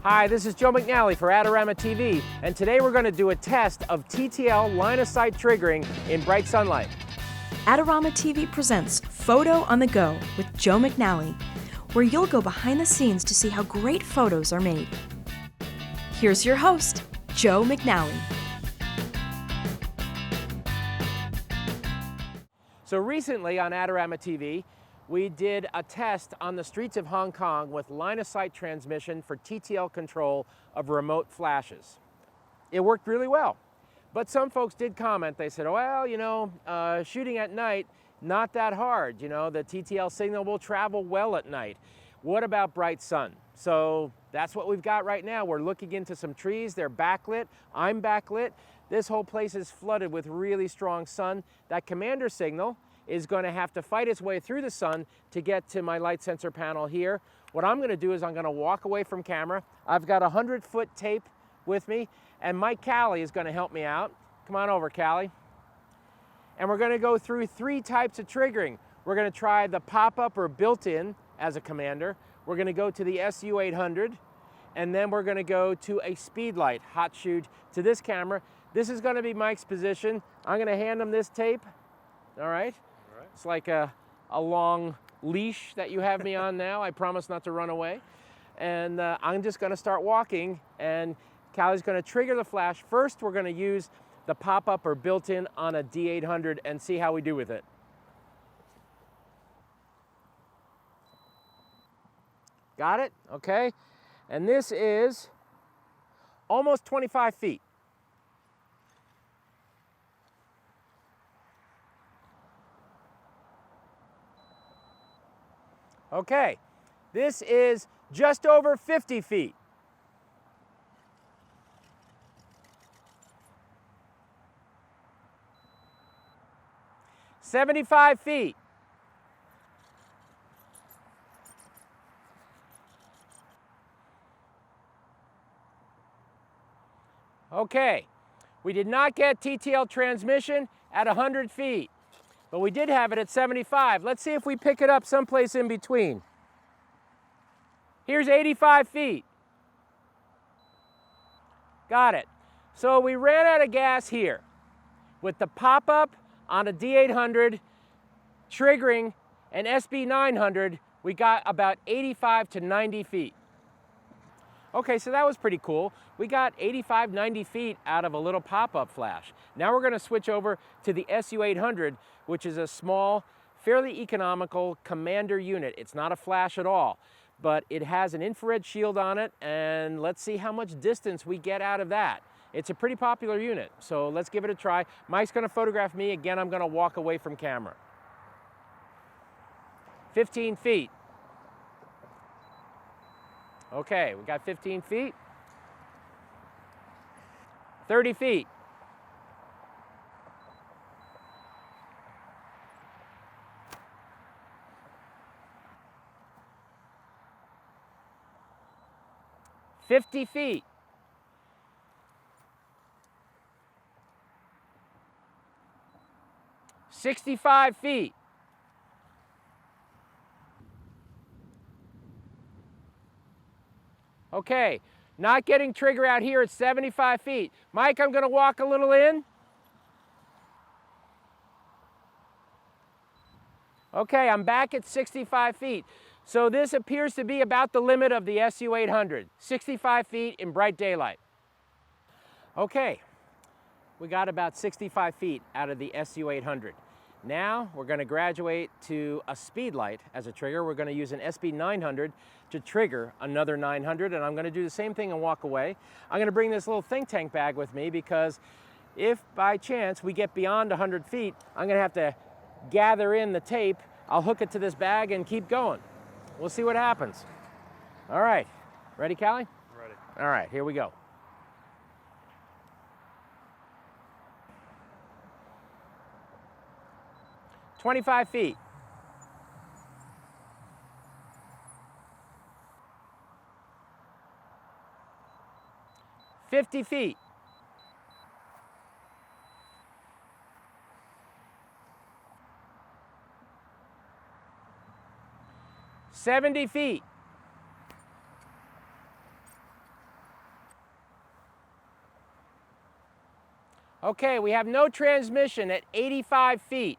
Hi, this is Joe McNally for AdoramaTV, and today we're going to do a test of TTL line-of-sight triggering in bright sunlight. AdoramaTV presents Photo on the Go with Joe McNally, where you'll go behind the scenes to see how great photos are made. Here's your host, Joe McNally. So recently on AdoramaTV, we did a test on the streets of Hong Kong with line-of-sight transmission for TTL control of remote flashes. It worked really well, but some folks did comment. They said, well, shooting at night, not that hard. The TTL signal will travel well at night. What about bright sun? So that's what we've got right now. We're looking into some trees. They're backlit. I'm backlit. This whole place is flooded with really strong sun. That commander signal is going to have to fight its way through the sun to get to my light sensor panel here. What I'm going to do is I'm going to walk away from camera. I've got 100-foot tape with me, and Mike Callie is going to help me out. Come on over, Callie. And we're going to go through 3 types of triggering. We're going to try the pop-up or built-in as a commander. We're going to go to the SU800, and then we're going to go to a Speedlight hot shoot to this camera. This is going to be Mike's position. I'm going to hand him this tape. All right? It's like a long leash that you have me on now. I promise not to run away. And I'm just going to start walking, and Callie's going to trigger the flash. First, we're going to use the pop-up or built-in on a D800 and see how we do with it. Got it? Okay. And this is almost 25 feet. Okay, this is just over 50 feet. $75 feet. Okay, we did not get TTL transmission at 100 feet. But we did have it at 75. Let's see if we pick it up someplace in between. Here's 85 feet. Got it. So we ran out of gas here. With the pop-up on a D800, triggering an SB900, we got about 85 to 90 feet. Okay, so that was pretty cool. We got 85, 90 feet out of a little pop-up flash. Now we're going to switch over to the SU800, which is a small, fairly economical commander unit. It's not a flash at all, but it has an infrared shield on it, and let's see how much distance we get out of that. It's a pretty popular unit, so let's give it a try. Mike's going to photograph me. Again, I'm going to walk away from camera. 15 feet. Okay, we got 15 feet. 30 feet. $50 feet. 65 feet. Okay, not getting trigger out here at 75 feet. Mike, I'm going to walk a little in. Okay, I'm back at 65 feet. So this appears to be about the limit of the SU800, 65 feet in bright daylight. Okay, we got about 65 feet out of the SU800. Now we're going to graduate to a Speedlight as a trigger. We're going to use an SB900 to trigger another 900, and I'm going to do the same thing and walk away. I'm going to bring this little think tank bag with me because if by chance we get beyond 100 feet, I'm going to have to gather in the tape. I'll hook it to this bag and keep going. We'll see what happens. All right, ready, Callie? Ready. All right, here we go. $25 feet. 50 feet. 70 feet. Okay, we have no transmission at 85 feet.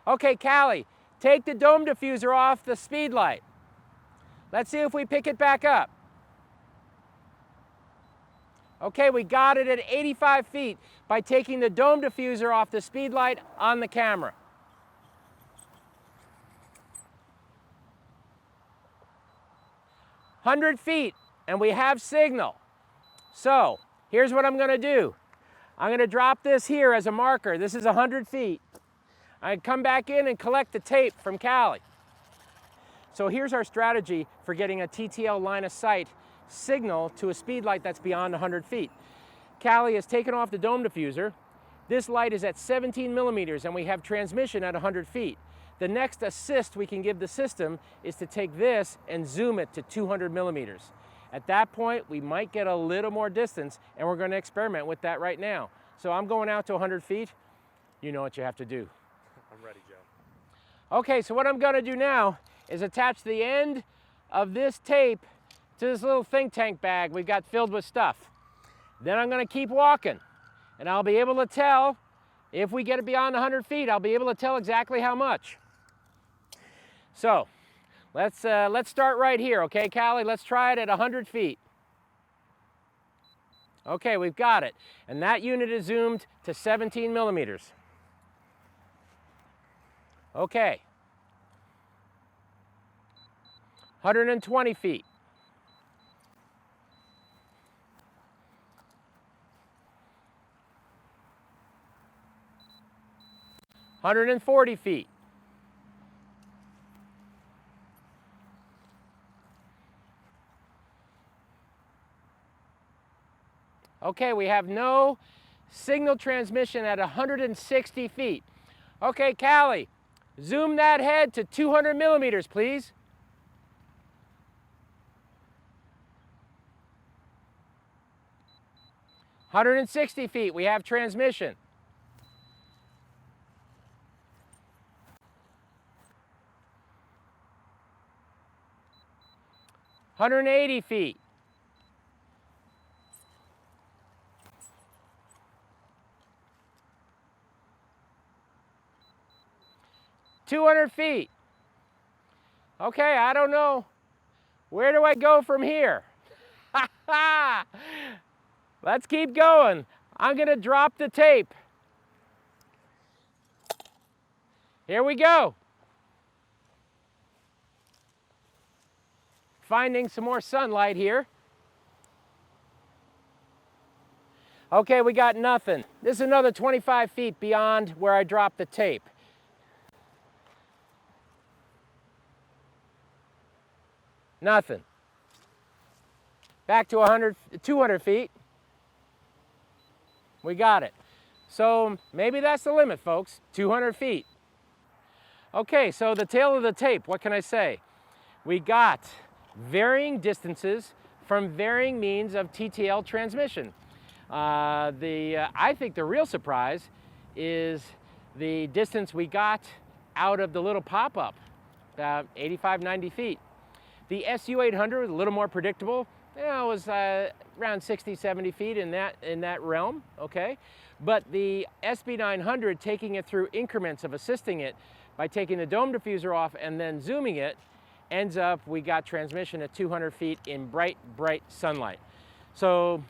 Okay, Callie, take the dome diffuser off the Speedlight. Let's see if we pick it back up. Okay, we got it at 85 feet by taking the dome diffuser off the Speedlight on the camera. "100 feet, and we have signal. So, here's what I'm gonna do. I'm gonna drop this here as a marker. This is 100 feet. I come back in and collect the tape from Callie. So here's our strategy for getting a TTL line of sight signal to a Speedlight that's beyond 100 feet. Callie has taken off the dome diffuser. This light is at 17 millimeters and we have transmission at 100 feet. The next assist we can give the system is to take this and zoom it to 200 millimeters. At that point, we might get a little more distance, and we're going to experiment with that right now. So I'm going out to 100 feet. You know what you have to do. I'm ready, Joe. Okay, so what I'm going to do now is attach the end of this tape to this little think tank bag we've got filled with stuff. Then I'm going to keep walking, and I'll be able to tell if we get it beyond 100 feet. I'll be able to tell exactly how much. So let's start right here, okay, Callie? Let's try it at 100 feet. Okay, we've got it. And that unit is zoomed to 17 millimeters. Okay. 120 feet. 140 feet. Okay, we have no signal transmission at 160 feet. Okay, Callie, zoom that head to 200 millimeters, please. "160 feet, we have transmission. "180 feet. "200 feet. Okay, I don't know. Where do I go from here? Let's keep going. I'm gonna drop the tape. Here we go. Finding some more sunlight here. Okay, we got nothing. This is another 25 feet beyond where I dropped the tape. Nothing. Back to 200 feet. We got it. So maybe that's the limit, folks, 200 feet. Okay, so the tail of the tape, what can I say? We got varying distances from varying means of TTL transmission. I think the real surprise is the distance we got out of the little pop-up, about 85, 90 feet. The SU800 was a little more predictable. You know, it was around 60, 70 feet in that realm, okay? But the SB900, taking it through increments of assisting it by taking the dome diffuser off and then zooming it, ends up, we got transmission at 200 feet in bright, bright sunlight. So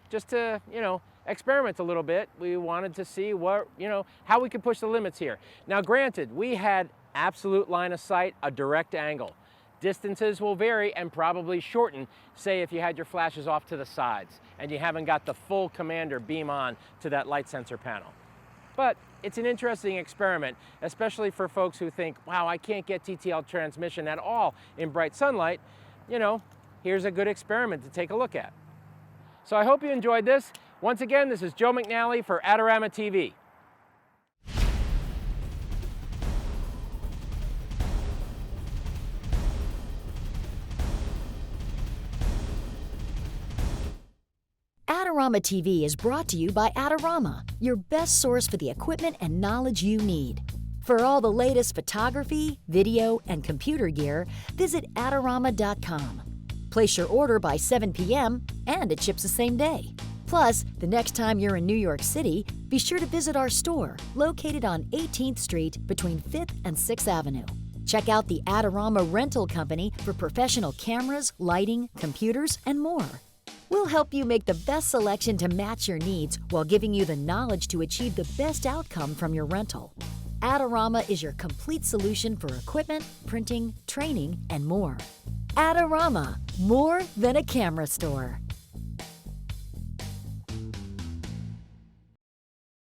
just to, you know, experiment a little bit, we wanted to see what, you know, how we could push the limits here. Now, granted, we had absolute line of sight, a direct angle. Distances will vary and probably shorten, say if you had your flashes off to the sides and you haven't got the full commander beam on to that light sensor panel. But it's an interesting experiment, especially for folks who think, wow, I can't get TTL transmission at all in bright sunlight. You know, here's a good experiment to take a look at. So I hope you enjoyed this. Once again, this is Joe McNally for AdoramaTV. AdoramaTV is brought to you by Adorama, your best source for the equipment and knowledge you need. For all the latest photography, video, and computer gear, visit Adorama.com. Place your order by 7 p.m. and it ships the same day. Plus, the next time you're in New York City, be sure to visit our store located on 18th Street between 5th and 6th Avenue. Check out the Adorama Rental Company for professional cameras, lighting, computers, and more. We'll help you make the best selection to match your needs while giving you the knowledge to achieve the best outcome from your rental. Adorama is your complete solution for equipment, printing, training, and more. Adorama, more than a camera store.